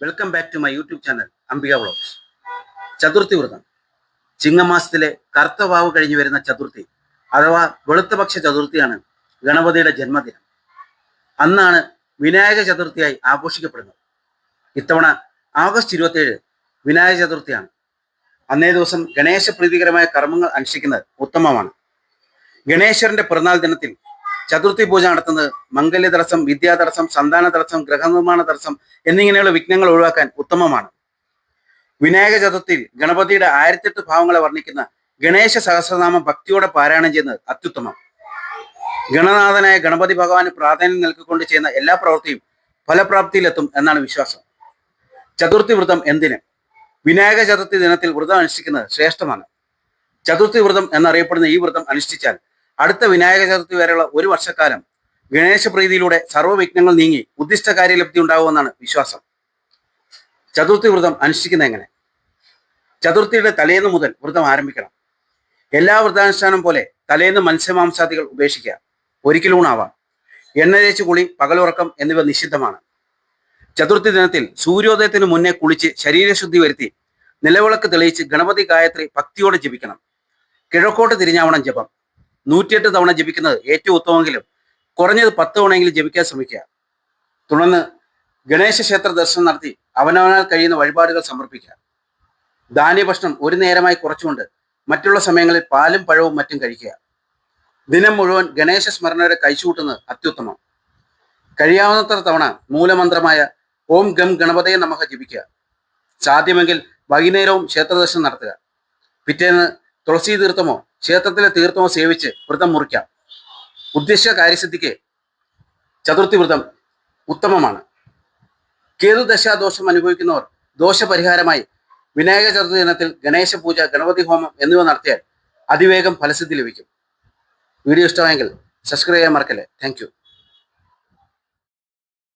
Welcome back to my YouTube channel Ambika vlogs. ചതുർത്ഥി വ്രതം ചിങ്ങമാസത്തിലെ കർത്തവാവ് കഴിഞ്ഞു വരുന്ന ചതുർത്ഥി അഥവാ വെളുത്തപക്ഷ ചതുർത്ഥിയാണ് ഗണപതിയുടെ ജന്മദിനം. അന്നാണ് വിനായക ചതുർത്ഥിയായി ആഘോഷിക്കപ്പെടുന്നത്. ഇത്തവണ ആഗസ്റ്റ് 27 വിനായക ചതുർത്ഥിയാണ്. അന്നേ ദിവസം ഗണേശ പ്രീതികരമായ കർമ്മങ്ങൾ അനുഷ്ഠിക്കുന്നത് ഉത്തമമാണ്. ഗണേശ്വരന്റെ പിറന്നാൾ ദിനത്തിൽ ചതുർത്ഥി പൂജ നടത്തുന്നത് മംഗല്യ തടസ്സം, വിദ്യാ തടസ്സം, സന്താന തടസ്സം, ഗൃഹനിർമ്മാണ തടസ്സം എന്നിങ്ങനെയുള്ള വിഘ്നങ്ങൾ ഒഴിവാക്കാൻ ഉത്തമമാണ്. വിനായക ചതുർത്ഥിയിൽ ഗണപതിയുടെ 1008 ഭാവങ്ങളെ വർണ്ണിക്കുന്ന ഗണേശ സഹസ്രനാമം ഭക്തിയോടെ പാരായണം ചെയ്യുന്നത് അത്യുത്തമം. ഗണനാഥനായ ഗണപതി ഭഗവാന് പ്രാധാന്യം നൽകിക്കൊണ്ട് ചെയ്യുന്ന എല്ലാ പ്രവൃത്തിയും ഫലപ്രാപ്തിയിലെത്തും എന്നാണ് വിശ്വാസം. ചതുർത്ഥി വ്രതം എന്തിന്? വിനായക ചതുർത്ഥി ദിനത്തിൽ വ്രതം അനുഷ്ഠിക്കുന്നത് ശ്രേഷ്ഠമാണ്. ചതുർത്ഥി വ്രതം എന്നറിയപ്പെടുന്ന ഈ വ്രതം അനുഷ്ഠിച്ചാൽ അടുത്ത വിനായക ചതുർത്ഥി വരെയുള്ള ഒരു വർഷക്കാലം ഗണേശ പ്രീതിയിലൂടെ സർവ്വവിഘ്നങ്ങൾ നീങ്ങി ഉദ്ദിഷ്ട കാര്യലബ്ധി ഉണ്ടാവുമെന്നാണ് വിശ്വാസം. ചതുർത്ഥി വ്രതം അനുഷ്ഠിക്കുന്നത് എങ്ങനെ? ചതുർത്ഥിയുടെ തലേന്ന് മുതൽ വ്രതം ആരംഭിക്കണം. എല്ലാ വ്രതാനുഷ്ഠാനം പോലെ തലേന്ന് മത്സ്യമാംസാദികൾ ഉപേക്ഷിക്കുക. ഒരിക്കലൂണാവാം. എണ്ണ തേച്ച് കുളി, പകലുറക്കം എന്നിവ നിഷിദ്ധമാണ്. ചതുർത്ഥി ദിനത്തിൽ സൂര്യോദയത്തിന് മുന്നേ കുളിച്ച് ശരീരശുദ്ധി വരുത്തി നിലവിളക്ക് തെളിയിച്ച് ഗണപതി ഗായത്രി ഭക്തിയോടെ ജപിക്കണം. കിഴക്കോട്ട് തിരിഞ്ഞാവണം ജപം. 108 തവണ ജപിക്കുന്നത് ഏറ്റവും ഉത്തമമെങ്കിലും കുറഞ്ഞത് 10 തവണയെങ്കിലും ജപിക്കാൻ ശ്രമിക്കുക. തുടർന്ന് ഗണേശ ക്ഷേത്ര ദർശനം നടത്തി അവനവനാൽ കഴിയുന്ന വഴിപാടുകൾ സമർപ്പിക്കുക. ധാന്യഭക്ഷണം ഒരു നേരമായി കുറച്ചുകൊണ്ട് മറ്റുള്ള സമയങ്ങളിൽ പാലും പഴവും മറ്റും കഴിക്കുക. ദിനം മുഴുവൻ ഗണേശ സ്മരണയുടെ കഴിച്ചുകൂട്ടുന്നത് അത്യുത്തമം. കഴിയാവുന്നത്ര തവണ മൂലമന്ത്രമായ ഓം ഗം ഗണപതയെ നമഃ ജപിക്കുക. സാധ്യമെങ്കിൽ വൈകുന്നേരവും ക്ഷേത്ര ദർശനം നടത്തുക. പിറ്റേന്ന് തുളസി തീർത്ഥമോ ക്ഷേത്രത്തിലെ തീർത്ഥമോ സേവിച്ച് വ്രതം മുറിക്കാം. ഉദ്ദേശ കാര്യസിദ്ധിക്ക് ചതുർത്ഥി വ്രതം ഉത്തമമാണ്. കേതുദശാദോഷം അനുഭവിക്കുന്നവർ ദോഷപരിഹാരമായി വിനായക ചതുർത്ഥി ദിനത്തിൽ ഗണേശ പൂജ, ഗണപതി ഹോമം എന്നിവ നടത്തിയാൽ അതിവേഗം ഫലസിദ്ധി ലഭിക്കും. വീഡിയോ ഇഷ്ടമായെങ്കിൽ സബ്സ്ക്രൈബ് ചെയ്യാൻ മറക്കല്ലേ. Thank you.